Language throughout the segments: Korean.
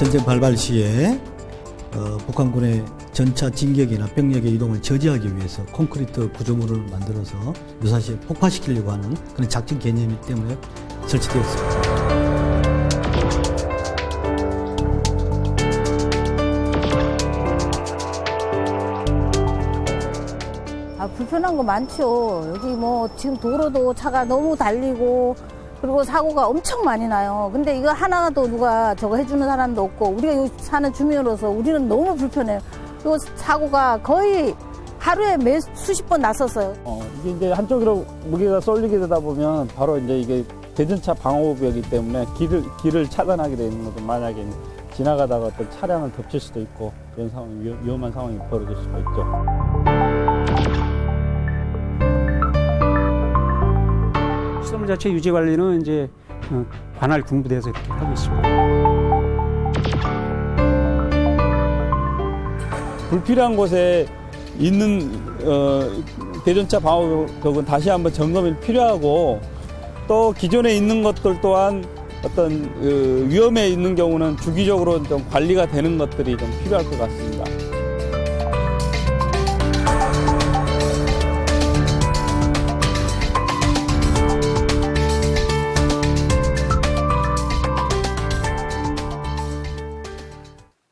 전쟁 발발 시에 북한군의 전차 진격이나 병력의 이동을 저지하기 위해서 콘크리트 구조물을 만들어서 유사시에 폭파시키려고 하는 그런 작전 개념이기 때문에 설치되었습니다. 불편한 거 많죠. 여기 뭐 지금 도로도 차가 너무 달리고 그리고 사고가 엄청 많이 나요. 근데 이거 하나도 누가 저거 해주는 사람도 없고 우리가 여기 사는 주민으로서 우리는 너무 불편해요. 이 사고가 거의 하루에 수십 번 났었어요. 이게 이제 한쪽으로 무게가 쏠리게 되다 보면 바로 이제 이게 대전차 방호벽이기 때문에 길을 차단하게 되는 거죠. 만약에 지나가다가 어떤 차량을 덮칠 수도 있고 이런 상황이 위험한 상황이 벌어질 수가 있죠. 시설 자체 유지 관리는 이제 관할 군부대에서 이렇게 하고 있습니다. 불필요한 곳에 있는 대전차 방호벽은 다시 한번 점검이 필요하고 또 기존에 있는 것들 또한 어떤 위험에 있는 경우는 주기적으로 좀 관리가 되는 것들이 좀 필요할 것 같습니다.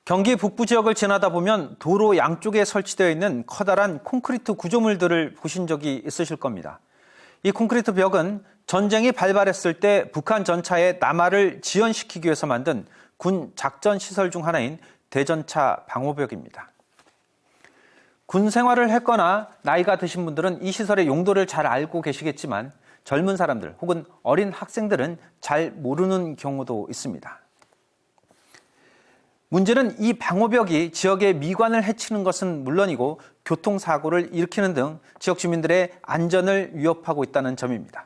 경기 북부 지역을 지나다 보면 도로 양쪽에 설치되어 있는 커다란 콘크리트 구조물들을 보신 적이 있으실 겁니다. 이 콘크리트 벽은 전쟁이 발발했을 때 북한 전차의 남하를 지연시키기 위해서 만든 군 작전 시설 중 하나인 대전차 방호벽입니다. 군 생활을 했거나 나이가 드신 분들은 이 시설의 용도를 잘 알고 계시겠지만 젊은 사람들 혹은 어린 학생들은 잘 모르는 경우도 있습니다. 문제는 이 방호벽이 지역의 미관을 해치는 것은 물론이고 교통사고를 일으키는 등 지역 주민들의 안전을 위협하고 있다는 점입니다.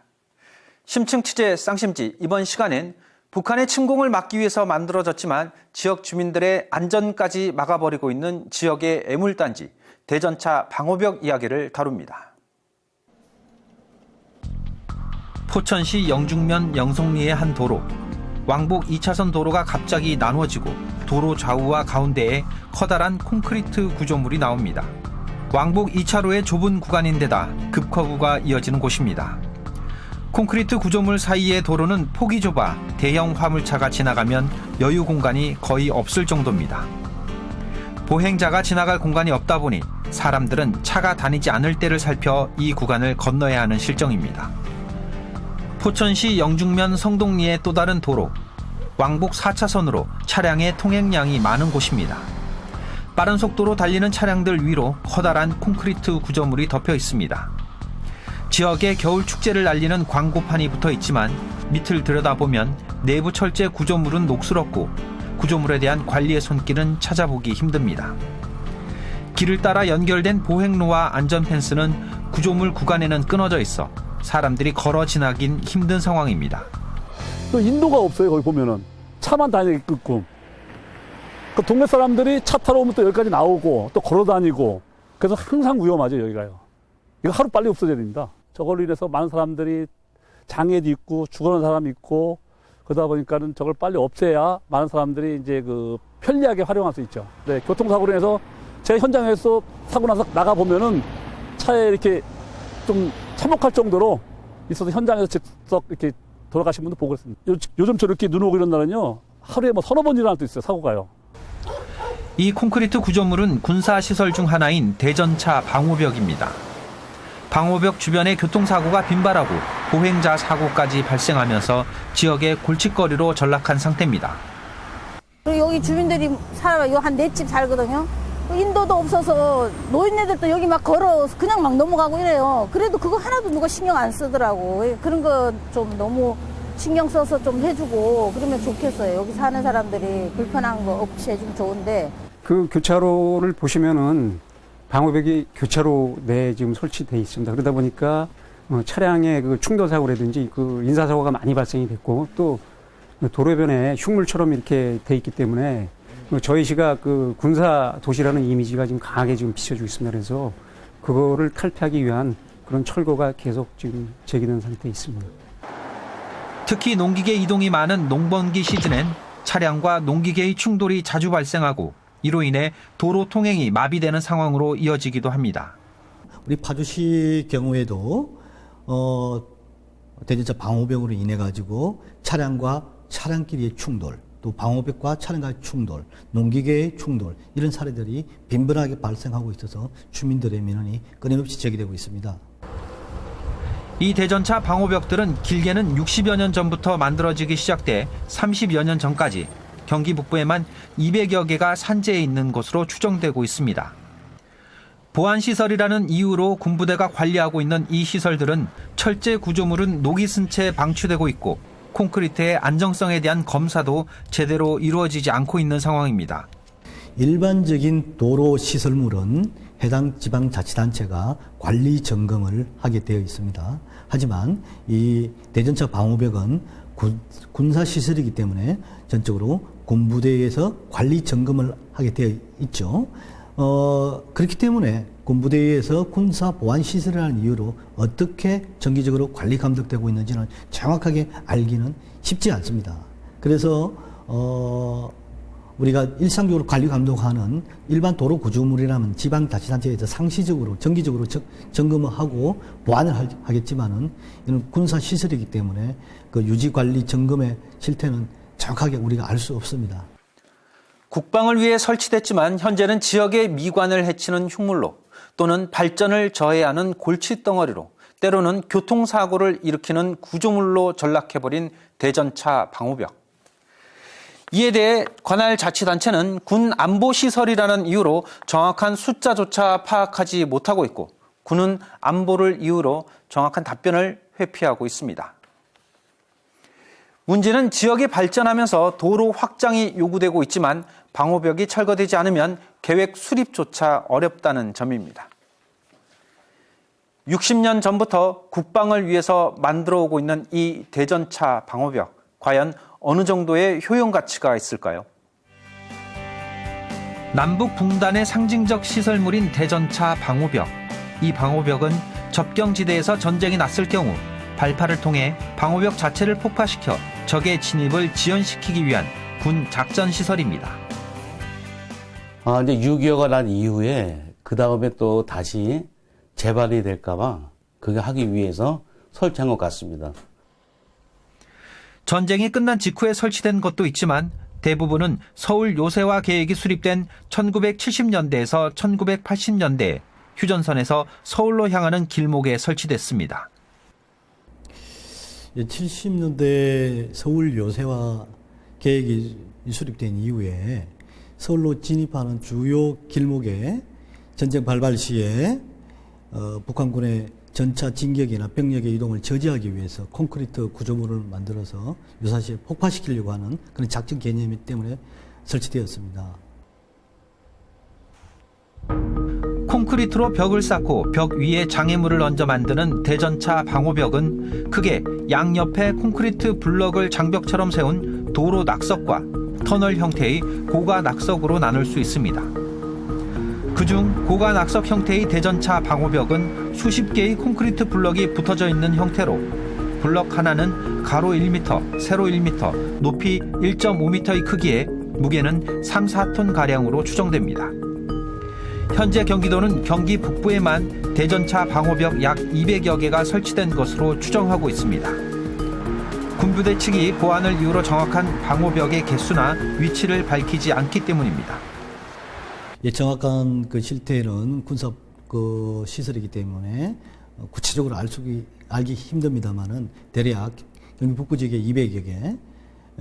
심층 취재 쌍심지 이번 시간엔 북한의 침공을 막기 위해서 만들어졌지만 지역 주민들의 안전까지 막아버리고 있는 지역의 애물단지 대전차 방호벽 이야기를 다룹니다. 포천시 영중면 영송리의 한 도로. 왕복 2차선 도로가 갑자기 나눠지고 도로 좌우와 가운데에 커다란 콘크리트 구조물이 나옵니다. 왕복 2차로의 좁은 구간인데다 급커브가 이어지는 곳입니다. 콘크리트 구조물 사이의 도로는 폭이 좁아 대형 화물차가 지나가면 여유 공간이 거의 없을 정도입니다. 보행자가 지나갈 공간이 없다 보니 사람들은 차가 다니지 않을 때를 살펴 이 구간을 건너야 하는 실정입니다. 포천시 영중면 성동리의 또 다른 도로, 왕복 4차선으로 차량의 통행량이 많은 곳입니다. 빠른 속도로 달리는 차량들 위로 커다란 콘크리트 구조물이 덮여 있습니다. 지역의 겨울 축제를 알리는 광고판이 붙어 있지만 밑을 들여다보면 내부 철제 구조물은 녹슬었고 구조물에 대한 관리의 손길은 찾아보기 힘듭니다. 길을 따라 연결된 보행로와 안전펜스는 구조물 구간에는 끊어져 있어 사람들이 걸어 지나긴 힘든 상황입니다. 또 인도가 없어요. 거기 보면은 차만 다니게끔. 그 동네 사람들이 차 타러 오면 또 여기까지 나오고 또 걸어 다니고 그래서 항상 위험하죠. 여기가요. 이거 하루 빨리 없어져야 됩니다. 저걸로 인해서 많은 사람들이 장애도 있고 죽어가는 사람이 있고 그러다 보니까는 저걸 빨리 없애야 많은 사람들이 이제 그 편리하게 활용할 수 있죠. 네, 교통사고로 인해서 제 현장에서 사고 나서 나가 보면은 차에 이렇게 좀 참혹할 정도로 있어서 현장에서 즉석 이렇게 돌아가신 분도 보고 있습니다. 요즘 저렇게 눈 오고 이런 날은요, 하루에 뭐 서너 번 일어날 수 있어요, 사고가요. 이 콘크리트 구조물은 군사시설 중 하나인 대전차 방호벽입니다. 방호벽 주변에 교통사고가 빈발하고 보행자 사고까지 발생하면서 지역의 골칫거리로 전락한 상태입니다. 그리고 여기 주민들이 살아요. 한 4집 살거든요. 인도도 없어서 노인네들도 여기 막 걸어 그냥 막 넘어가고 이래요. 그래도 그거 하나도 누가 신경 안 쓰더라고. 그런 거 좀 너무 신경 써서 좀 해주고 그러면 좋겠어요. 여기 사는 사람들이 불편한 거 없이 해주면 좋은데. 그 교차로를 보시면은 방호벽이 교차로 내에 지금 설치되어 있습니다. 그러다 보니까 차량의 그 충돌 사고라든지 그 인사 사고가 많이 발생이 됐고 또 도로변에 흉물처럼 이렇게 돼 있기 때문에 저희 시가 그 군사 도시라는 이미지가 지금 강하게 지금 비춰지고 있습니다. 그래서 그거를 탈피하기 위한 그런 철거가 계속 지금 제기된 상태에 있습니다. 특히 농기계 이동이 많은 농번기 시즌엔 차량과 농기계의 충돌이 자주 발생하고 이로 인해 도로 통행이 마비되는 상황으로 이어지기도 합니다. 우리 파주시 경우에도 대전차 방호벽으로 인해 가지고 차량과 차량끼리의 충돌, 또 방호벽과 차량과의 충돌, 농기계의 충돌 이런 사례들이 빈번하게 발생하고 있어서 주민들의 민원이 끊임없이 제기되고 있습니다. 이 대전차 방호벽들은 길게는 60여 년 전부터 만들어지기 시작돼 30여 년 전까지 경기 북부에만 200여 개가 산재해 있는 것으로 추정되고 있습니다. 보안시설이라는 이유로 군부대가 관리하고 있는 이 시설들은 철제 구조물은 녹이 쓴 채 방치되고 있고 콘크리트의 안정성에 대한 검사도 제대로 이루어지지 않고 있는 상황입니다. 일반적인 도로 시설물은 해당 지방자치단체가 관리 점검을 하게 되어 있습니다. 하지만 이 대전차 방호벽은 군사시설이기 때문에 전적으로 군부대에서 관리 점검을 하게 되어 있죠. 그렇기 때문에 군부대에서 군사 보안 시설이라는 이유로 어떻게 정기적으로 관리 감독되고 있는지는 정확하게 알기는 쉽지 않습니다. 그래서 우리가 일상적으로 관리 감독하는 일반 도로 구조물이라면 지방자치단체에서 상시적으로 정기적으로 점검을 하고 보완을 하겠지만은 이는 군사 시설이기 때문에 그 유지 관리 점검의 실태는 정확하게 우리가 알 수 없습니다. 국방을 위해 설치됐지만 현재는 지역의 미관을 해치는 흉물로 또는 발전을 저해하는 골칫덩어리로 때로는 교통사고를 일으키는 구조물로 전락해버린 대전차 방호벽. 이에 대해 관할 자치단체는 군 안보시설이라는 이유로 정확한 숫자조차 파악하지 못하고 있고 군은 안보를 이유로 정확한 답변을 회피하고 있습니다. 문제는 지역이 발전하면서 도로 확장이 요구되고 있지만 방호벽이 철거되지 않으면 계획 수립조차 어렵다는 점입니다. 60년 전부터 국방을 위해서 만들어 오고 있는 이 대전차 방호벽, 과연 어느 정도의 효용 가치가 있을까요? 남북 분단의 상징적 시설물인 대전차 방호벽. 이 방호벽은 접경지대에서 전쟁이 났을 경우 발파를 통해 방호벽 자체를 폭파시켜 적의 진입을 지연시키기 위한 군 작전 시설입니다. 이제 6.25가 난 이후에 그 다음에 또 다시 재발이 될까봐 그게 하기 위해서 설치한 것 같습니다. 전쟁이 끝난 직후에 설치된 것도 있지만 대부분은 서울 요새화 계획이 수립된 1970년대에서 1980년대 휴전선에서 서울로 향하는 길목에 설치됐습니다. 70년대 서울 요새화 계획이 수립된 이후에 서울로 진입하는 주요 길목에 전쟁 발발 시에 북한군의 전차 진격이나 병력의 이동을 저지하기 위해서 콘크리트 구조물을 만들어서 유사시에 폭파시키려고 하는 그런 작전 개념이 때문에 설치되었습니다. 콘크리트로 벽을 쌓고 벽 위에 장애물을 얹어 만드는 대전차 방호벽은 크게 양옆에 콘크리트 블럭을 장벽처럼 세운 도로 낙석과 터널 형태의 고가 낙석으로 나눌 수 있습니다. 그중 고가 낙석 형태의 대전차 방호벽은 수십 개의 콘크리트 블럭이 붙어져 있는 형태로 블럭 하나는 가로 1m, 세로 1m, 높이 1.5m의 크기에 무게는 3, 4톤 가량으로 추정됩니다. 현재 경기도는 경기 북부에만 대전차 방호벽 약 200여 개가 설치된 것으로 추정하고 있습니다. 군부대 측이 보안을 이유로 정확한 방호벽의 개수나 위치를 밝히지 않기 때문입니다. 정확한 그 실태는 군사 그 시설이기 때문에 구체적으로 알기 힘듭니다만은 대략 경기 북부 지역에 200여 개,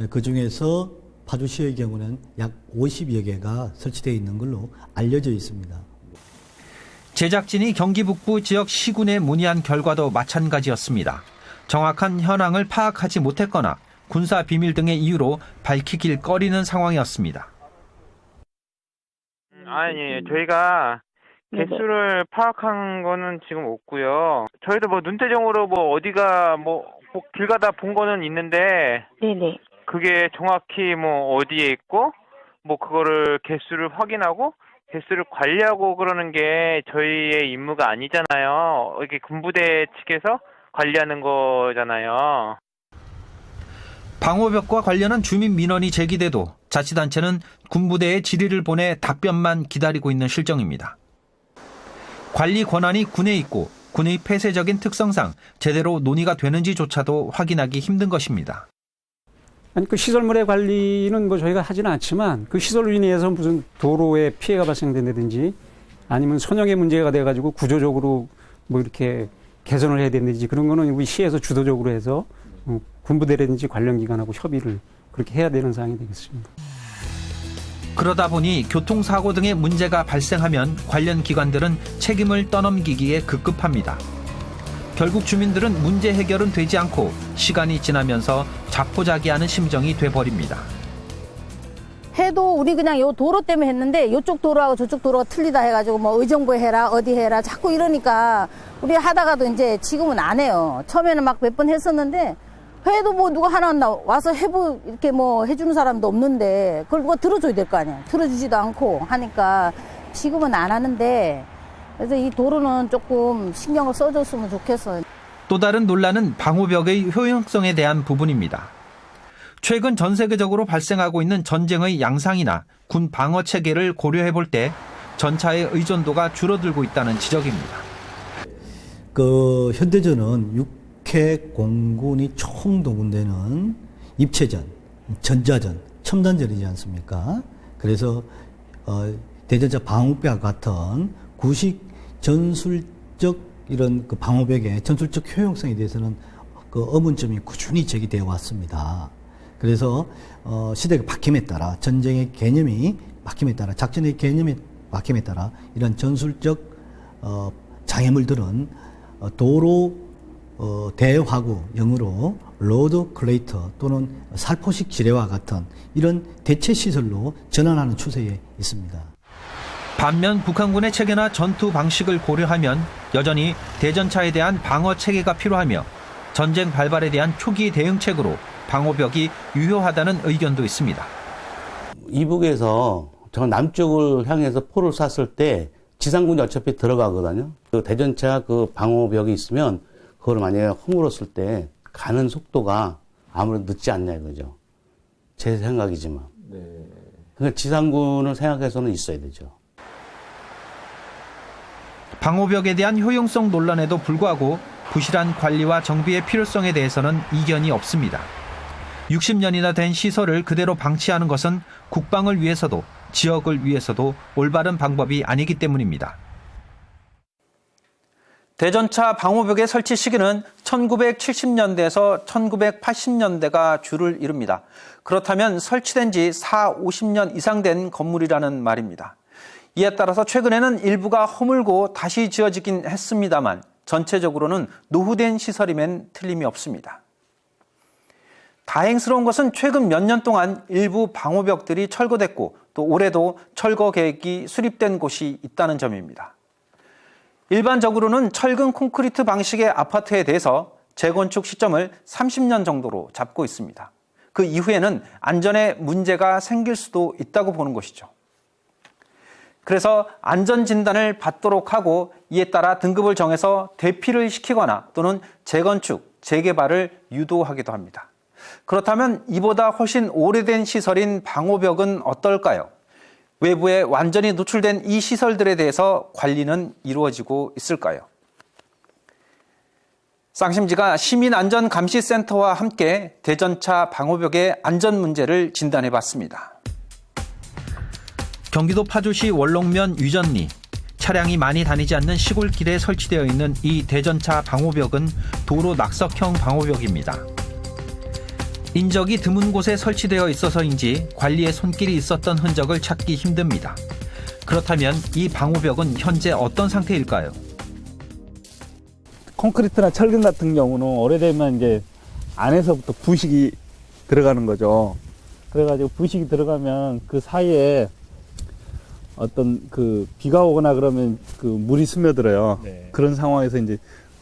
그 중에서 파주시의 경우는 약 50여 개가 설치되어 있는 걸로 알려져 있습니다. 제작진이 경기 북부 지역 시군에 문의한 결과도 마찬가지였습니다. 정확한 현황을 파악하지 못했거나 군사 비밀 등의 이유로 밝히길 꺼리는 상황이었습니다. 아니, 저희가 개수를 파악한 거는 지금 없고요. 저희도 뭐 눈대중으로 뭐 어디가 뭐 길 가다 본 거는 있는데 네네. 그게 정확히 뭐 어디에 있고 뭐 그거를 개수를 확인하고 개수를 관리하고 그러는 게 저희의 임무가 아니잖아요. 이게 군부대 측에서 관리하는 거잖아요. 방호벽과 관련한 주민 민원이 제기돼도 자치단체는 군부대에 질의를 보내 답변만 기다리고 있는 실정입니다. 관리 권한이 군에 있고 군의 폐쇄적인 특성상 제대로 논의가 되는지조차도 확인하기 힘든 것입니다. 아니, 그 시설물의 관리는 뭐 저희가 하지는 않지만 그 시설로 인해서 무슨 도로에 피해가 발생된다든지 아니면 선역의 문제가 돼가지고 구조적으로 뭐 이렇게 개선을 해야 되는지 그런 거는 우리 시에서 주도적으로 해서 군부대라든지 관련 기관하고 협의를 그렇게 해야 되는 사항이 되겠습니다. 그러다 보니 교통사고 등의 문제가 발생하면 관련 기관들은 책임을 떠넘기기에 급급합니다. 결국 주민들은 문제 해결은 되지 않고 시간이 지나면서 자포자기하는 심정이 돼버립니다. 해도 우리 그냥 요 도로 때문에 했는데 이쪽 도로하고 저쪽 도로가 틀리다 해가지고 뭐 의정부에 해라 어디 해라 자꾸 이러니까 우리 하다가도 이제 지금은 안 해요. 처음에는 막 몇 번 했었는데 해도 뭐 누가 하나 와서 이렇게 뭐 해주는 사람도 없는데 그걸 누가 들어줘야 될 거 아니야. 들어주지도 않고 하니까 지금은 안 하는데 그래서 이 도로는 조금 신경을 써줬으면 좋겠어요. 또 다른 논란은 방호벽의 효용성에 대한 부분입니다. 최근 전 세계적으로 발생하고 있는 전쟁의 양상이나 군 방어 체계를 고려해 볼 때 전차의 의존도가 줄어들고 있다는 지적입니다. 현대전은 육해 공군이 총동원되는 입체전, 전자전, 첨단전이지 않습니까? 그래서 대전차 방호벽과 같은 구식 전술적 이런 그 방호벽의 전술적 효용성에 대해서는 그 의문점이 꾸준히 제기되어 왔습니다. 그래서 시대가 바뀜에 따라 전쟁의 개념이 바뀜에 따라 작전의 개념이 바뀜에 따라 이런 전술적 장애물들은 도로 대화구 영어로 로드 클레이터 또는 살포식 지뢰와 같은 이런 대체 시설로 전환하는 추세에 있습니다. 반면 북한군의 체계나 전투 방식을 고려하면 여전히 대전차에 대한 방어 체계가 필요하며 전쟁 발발에 대한 초기 대응책으로 방호벽이 유효하다는 의견도 있습니다. 이북에서 저 남쪽을 향해서 포를 쐈을 때 지상군이 어차피 들어가거든요. 그 대전차 그 방호벽이 있으면 그걸 만약에 허물었을 때 가는 속도가 아무래도 늦지 않냐 이거죠. 제 생각이지만. 그러니까 지상군을 생각해서는 있어야 되죠. 방호벽에 대한 효용성 논란에도 불구하고 부실한 관리와 정비의 필요성에 대해서는 이견이 없습니다. 60년이나 된 시설을 그대로 방치하는 것은 국방을 위해서도 지역을 위해서도 올바른 방법이 아니기 때문입니다. 대전차 방호벽의 설치 시기는 1970년대에서 1980년대가 주를 이룹니다. 그렇다면 설치된 지 50년 이상 된 건물이라는 말입니다. 이에 따라서 최근에는 일부가 허물고 다시 지어지긴 했습니다만 전체적으로는 노후된 시설임엔 틀림이 없습니다. 다행스러운 것은 최근 몇 년 동안 일부 방호벽들이 철거됐고 또 올해도 철거 계획이 수립된 곳이 있다는 점입니다. 일반적으로는 철근 콘크리트 방식의 아파트에 대해서 재건축 시점을 30년 정도로 잡고 있습니다. 그 이후에는 안전에 문제가 생길 수도 있다고 보는 것이죠. 그래서 안전진단을 받도록 하고 이에 따라 등급을 정해서 대피를 시키거나 또는 재건축, 재개발을 유도하기도 합니다. 그렇다면 이보다 훨씬 오래된 시설인 방호벽은 어떨까요? 외부에 완전히 노출된 이 시설들에 대해서 관리는 이루어지고 있을까요? 쌍심지가 시민안전감시센터와 함께 대전차 방호벽의 안전 문제를 진단해봤습니다. 경기도 파주시 월롱면 유전리. 차량이 많이 다니지 않는 시골길에 설치되어 있는 이 대전차 방호벽은 도로 낙석형 방호벽입니다. 인적이 드문 곳에 설치되어 있어서인지 관리에 손길이 있었던 흔적을 찾기 힘듭니다. 그렇다면 이 방호벽은 현재 어떤 상태일까요? 콘크리트나 철근 같은 경우는 오래되면 이제 안에서부터 부식이 들어가는 거죠. 그래가지고 부식이 들어가면 그 사이에 어떤 그 비가 오거나 그러면 그 물이 스며들어요. 네. 그런 상황에서 이제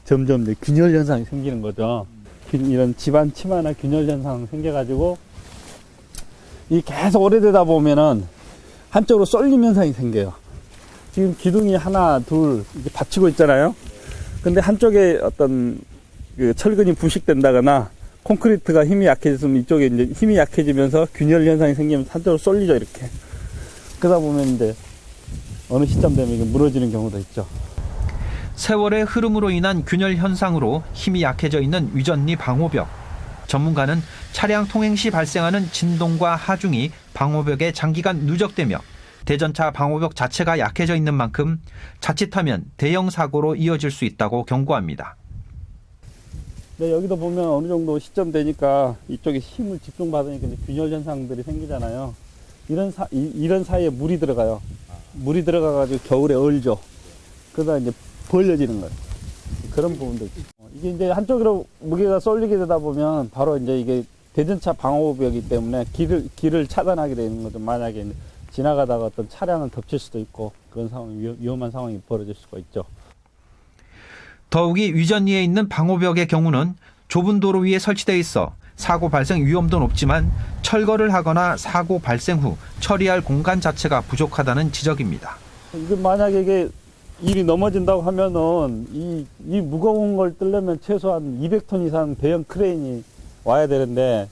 점점 이제 균열 현상이 생기는 거죠. 이런 집안 침하나 균열 현상 생겨가지고 이 계속 오래되다 보면은 한쪽으로 쏠림 현상이 생겨요. 지금 기둥이 하나, 둘 이렇게 받치고 있잖아요. 근데 한쪽에 어떤 그 철근이 부식된다거나 콘크리트가 힘이 약해지면 이쪽에 이제 힘이 약해지면서 균열 현상이 생기면서 한쪽으로 쏠리죠, 이렇게. 그러다 보면 이제 어느 시점 되면 이게 무너지는 경우도 있죠. 세월의 흐름으로 인한 균열 현상으로 힘이 약해져 있는 위전리 방호벽. 전문가는 차량 통행 시 발생하는 진동과 하중이 방호벽에 장기간 누적되며 대전차 방호벽 자체가 약해져 있는 만큼 자칫하면 대형 사고로 이어질 수 있다고 경고합니다. 네, 여기도 보면 어느 정도 시점 되니까 이쪽에 힘을 집중받으니까 이제 균열 현상들이 생기잖아요. 이런 사이에 물이 들어가요. 물이 들어가가지고 겨울에 얼죠. 그러다 이제 벌려지는 거예요. 그런 부분도 있죠. 이게 이제 한쪽으로 무게가 쏠리게 되다 보면 바로 이제 이게 대전차 방호벽이기 때문에 길을 차단하게 되는 거죠. 만약에 지나가다가 어떤 차량을 덮칠 수도 있고 그런 상황, 위험한 상황이 벌어질 수가 있죠. 더욱이 위전리에 있는 방호벽의 경우는 좁은 도로 위에 설치되어 있어 사고 발생 위험도 높지만 철거를 하거나 사고 발생 후 처리할 공간 자체가 부족하다는 지적입니다. 이게 만약에 이게 일이 넘어진다고 하면은 이 무거운 걸 뜰려면 최소한 200톤 이상 대형 크레인이 와야 되는데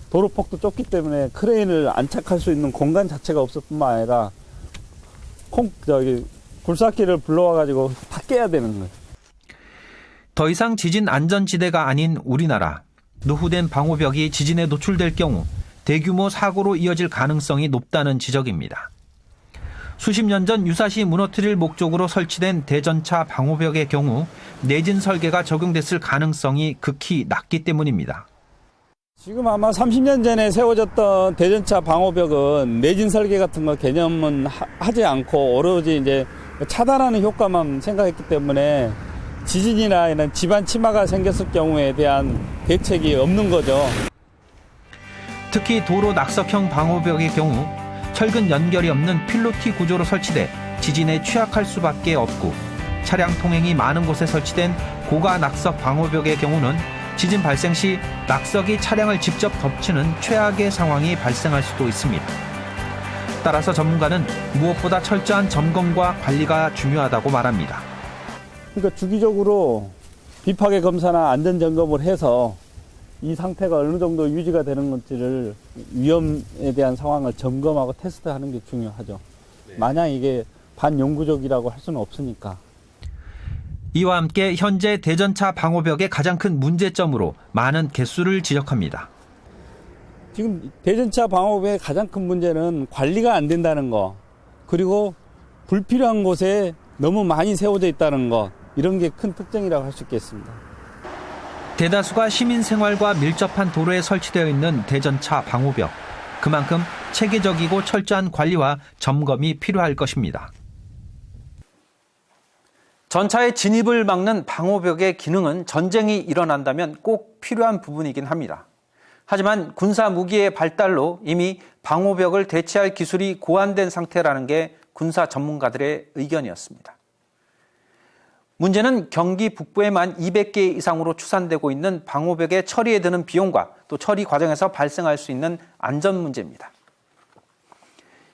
도로폭도 좁기 때문에 크레인을 안착할 수 있는 공간 자체가 없을 뿐만 아니라 굴삭기를 불러와가지고 다 깨야 되는 거예요. 더 이상 지진 안전지대가 아닌 우리나라. 노후된 방호벽이 지진에 노출될 경우 대규모 사고로 이어질 가능성이 높다는 지적입니다. 수십 년 전 유사시 무너뜨릴 목적으로 설치된 대전차 방호벽의 경우 내진 설계가 적용됐을 가능성이 극히 낮기 때문입니다. 지금 아마 30년 전에 세워졌던 대전차 방호벽은 내진 설계 같은 거 개념은 하지 않고 오로지 이제 차단하는 효과만 생각했기 때문에 지진이나 이런 집안 침하가 생겼을 경우에 대한 대책이 없는 거죠. 특히 도로 낙석형 방호벽의 경우 철근 연결이 없는 필로티 구조로 설치돼 지진에 취약할 수밖에 없고 차량 통행이 많은 곳에 설치된 고가 낙석 방호벽의 경우는 지진 발생 시 낙석이 차량을 직접 덮치는 최악의 상황이 발생할 수도 있습니다. 따라서 전문가는 무엇보다 철저한 점검과 관리가 중요하다고 말합니다. 그러니까 주기적으로 비파괴 검사나 안전 점검을 해서 이 상태가 어느 정도 유지가 되는 건지를 위험에 대한 상황을 점검하고 테스트하는 게 중요하죠. 마냥 이게 반영구적이라고 할 수는 없으니까. 이와 함께 현재 대전차 방호벽의 가장 큰 문제점으로 많은 개수를 지적합니다. 지금 대전차 방호벽의 가장 큰 문제는 관리가 안 된다는 거, 그리고 불필요한 곳에 너무 많이 세워져 있다는 것, 이런 게 큰 특징이라고 할 수 있겠습니다. 대다수가 시민 생활과 밀접한 도로에 설치되어 있는 대전차 방호벽. 그만큼 체계적이고 철저한 관리와 점검이 필요할 것입니다. 전차의 진입을 막는 방호벽의 기능은 전쟁이 일어난다면 꼭 필요한 부분이긴 합니다. 하지만 군사 무기의 발달로 이미 방호벽을 대체할 기술이 고안된 상태라는 게 군사 전문가들의 의견이었습니다. 문제는 경기 북부에만 200개 이상으로 추산되고 있는 방호벽의 처리에 드는 비용과 또 처리 과정에서 발생할 수 있는 안전 문제입니다.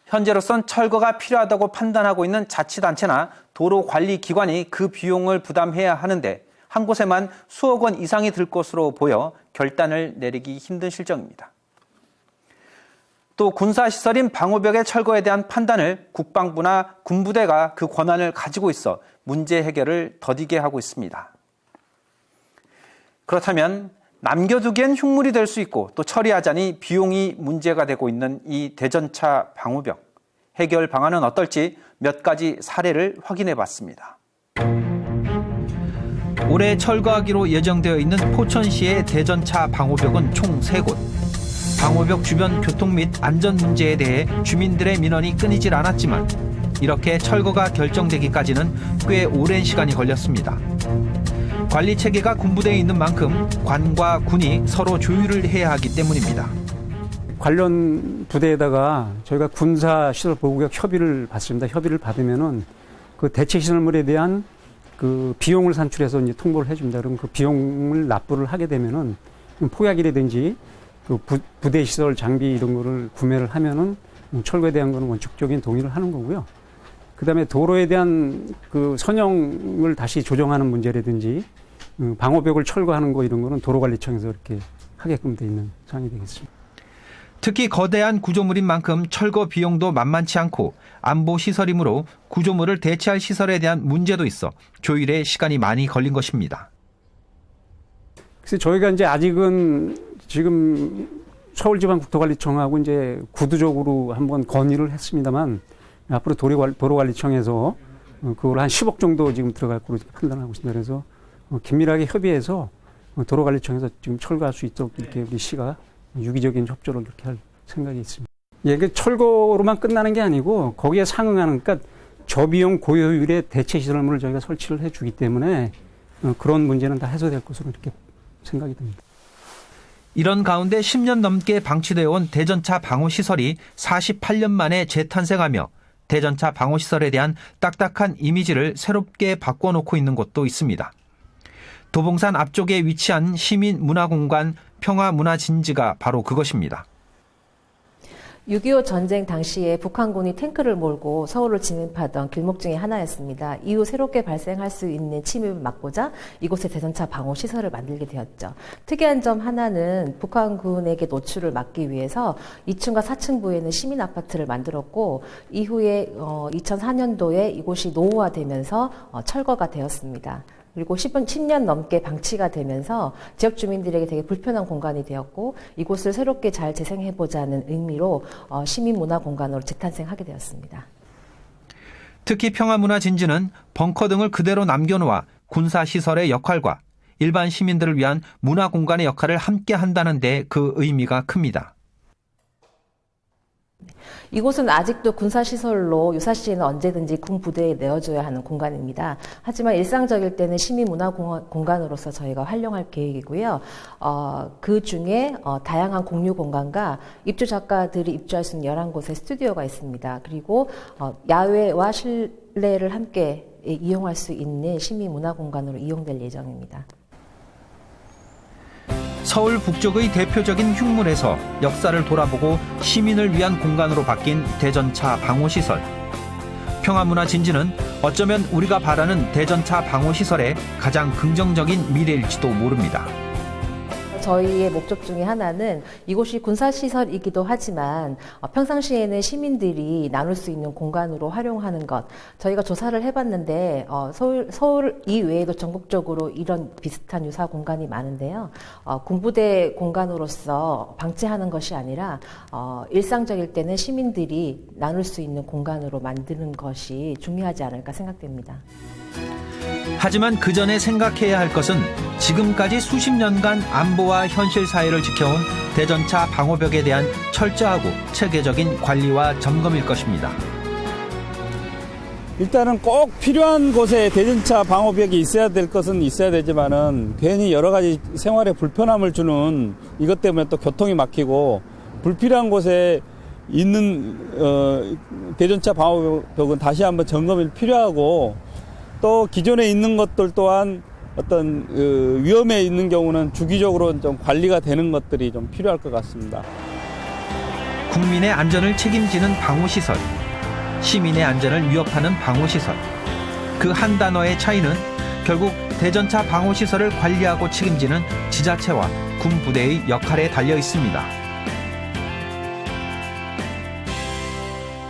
현재로선 철거가 필요하다고 판단하고 있는 자치단체나 도로관리기관이 그 비용을 부담해야 하는데 한 곳에만 수억 원 이상이 들 것으로 보여 결단을 내리기 힘든 실정입니다. 또 군사시설인 방호벽의 철거에 대한 판단을 국방부나 군부대가 그 권한을 가지고 있어 문제 해결을 더디게 하고 있습니다. 그렇다면 남겨두기엔 흉물이 될 수 있고 또 처리하자니 비용이 문제가 되고 있는 이 대전차 방호벽. 해결 방안은 어떨지 몇 가지 사례를 확인해 봤습니다. 올해 철거하기로 예정되어 있는 포천시의 대전차 방호벽은 총 3곳. 방호벽 주변 교통 및 안전 문제에 대해 주민들의 민원이 끊이질 않았지만 이렇게 철거가 결정되기까지는 꽤 오랜 시간이 걸렸습니다. 관리 체계가 군부대에 있는 만큼 관과 군이 서로 조율을 해야 하기 때문입니다. 관련 부대에다가 저희가 군사시설보호구역 협의를 받습니다. 협의를 받으면은 그 대체시설물에 대한 그 비용을 산출해서 이제 통보를 해줍니다. 그럼 그 비용을 납부를 하게 되면은 포약이라든지 그 부대 시설 장비 이런 거를 구매를 하면은 철거에 대한 거는 원칙적인 동의를 하는 거고요. 그 다음에 도로에 대한 그 선형을 다시 조정하는 문제라든지 방호벽을 철거하는 거 이런 거는 도로관리청에서 이렇게 하게끔 돼 있는 상황이 되겠습니다. 특히 거대한 구조물인 만큼 철거 비용도 만만치 않고 안보 시설이므로 구조물을 대체할 시설에 대한 문제도 있어 조율에 시간이 많이 걸린 것입니다. 그래서 저희가 이제 아직은 지금 서울지방국토관리청하고 이제 구두적으로 한번 건의를 했습니다만 앞으로 도로관리청에서 그걸 한 10억 정도 지금 들어갈 거로 판단하고 있습니다. 그래서 긴밀하게 협의해서 도로관리청에서 지금 철거할 수 있도록 이렇게 우리 시가 유기적인 협조를 그렇게 할 생각이 있습니다. 예, 그 철거로만 끝나는 게 아니고 거기에 상응하는, 그러니까 저비용 고효율의 대체 시설물을 저희가 설치를 해주기 때문에 그런 문제는 다 해소될 것으로 이렇게 생각이 듭니다. 이런 가운데 10년 넘게 방치되어 온 대전차 방호시설이 48년 만에 재탄생하며 대전차 방호시설에 대한 딱딱한 이미지를 새롭게 바꿔놓고 있는 곳도 있습니다. 도봉산 앞쪽에 위치한 시민문화공간 평화문화진지가 바로 그것입니다. 6.25 전쟁 당시에 북한군이 탱크를 몰고 서울을 진입하던 길목 중에 하나였습니다. 이후 새롭게 발생할 수 있는 침입을 막고자 이곳에 대전차 방호 시설을 만들게 되었죠. 특이한 점 하나는 북한군에게 노출을 막기 위해서 2층과 4층부에는 시민 아파트를 만들었고 이후에 2004년도에 이곳이 노후화되면서 철거가 되었습니다. 그리고 10년 넘게 방치가 되면서 지역 주민들에게 되게 불편한 공간이 되었고 이곳을 새롭게 잘 재생해보자는 의미로 시민문화공간으로 재탄생하게 되었습니다. 특히 평화문화진지는 벙커 등을 그대로 남겨놓아 군사시설의 역할과 일반 시민들을 위한 문화공간의 역할을 함께 한다는 데 그 의미가 큽니다. 이곳은 아직도 군사시설로 유사시에는 언제든지 군 부대에 내어줘야 하는 공간입니다. 하지만 일상적일 때는 시민문화공간으로서 저희가 활용할 계획이고요. 그 중에 다양한 공유 공간과 입주 작가들이 입주할 수 있는 11곳의 스튜디오가 있습니다. 그리고 야외와 실내를 함께 이용할 수 있는 시민문화공간으로 이용될 예정입니다. 서울 북쪽의 대표적인 흉물에서 역사를 돌아보고 시민을 위한 공간으로 바뀐 대전차 방호시설. 평화문화진지는 어쩌면 우리가 바라는 대전차 방호시설의 가장 긍정적인 미래일지도 모릅니다. 저희의 목적 중에 하나는 이곳이 군사시설이기도 하지만 평상시에는 시민들이 나눌 수 있는 공간으로 활용하는 것. 저희가 조사를 해봤는데 서울 이외에도 전국적으로 이런 비슷한 유사 공간이 많은데요. 군부대 공간으로서 방치하는 것이 아니라 일상적일 때는 시민들이 나눌 수 있는 공간으로 만드는 것이 중요하지 않을까 생각됩니다. 하지만 그 전에 생각해야 할 것은 지금까지 수십 년간 안보와 현실 사회를 지켜온 대전차 방호벽에 대한 철저하고 체계적인 관리와 점검일 것입니다. 일단은 꼭 필요한 곳에 대전차 방호벽이 있어야 될 것은 있어야 되지만은 괜히 여러 가지 생활에 불편함을 주는 이것 때문에 또 교통이 막히고 불필요한 곳에 있는 대전차 방호벽은 다시 한번 점검이 필요하고 또 기존에 있는 것들 또한 어떤 위험에 있는 경우는 주기적으로 좀 관리가 되는 것들이 좀 필요할 것 같습니다. 국민의 안전을 책임지는 방호시설, 시민의 안전을 위협하는 방호시설. 그 한 단어의 차이는 결국 대전차 방호시설을 관리하고 책임지는 지자체와 군부대의 역할에 달려 있습니다.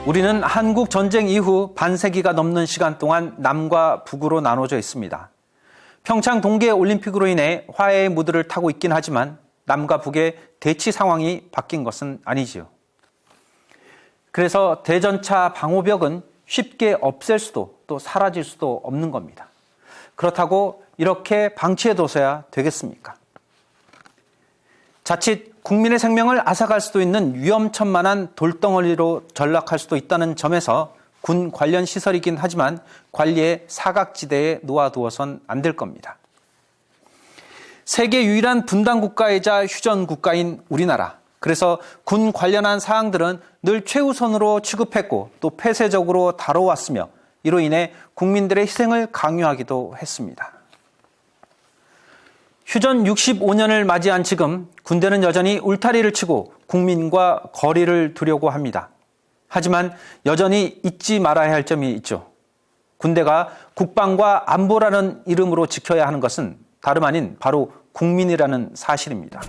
우리는 한국 전쟁 이후 반세기가 넘는 시간 동안 남과 북으로 나눠져 있습니다. 평창 동계 올림픽으로 인해 화해의 무드를 타고 있긴 하지만 남과 북의 대치 상황이 바뀐 것은 아니지요. 그래서 대전차 방호벽은 쉽게 없앨 수도 또 사라질 수도 없는 겁니다. 그렇다고 이렇게 방치해둬서야 되겠습니까? 자칫 국민의 생명을 앗아갈 수도 있는 위험천만한 돌덩어리로 전락할 수도 있다는 점에서 군 관련 시설이긴 하지만 관리의 사각지대에 놓아두어선 안 될 겁니다. 세계 유일한 분단 국가이자 휴전 국가인 우리나라. 그래서 군 관련한 사항들은 늘 최우선으로 취급했고 또 폐쇄적으로 다뤄왔으며 이로 인해 국민들의 희생을 강요하기도 했습니다. 휴전 65년을 맞이한 지금 군대는 여전히 울타리를 치고 국민과 거리를 두려고 합니다. 하지만 여전히 잊지 말아야 할 점이 있죠. 군대가 국방과 안보라는 이름으로 지켜야 하는 것은 다름 아닌 바로 국민이라는 사실입니다.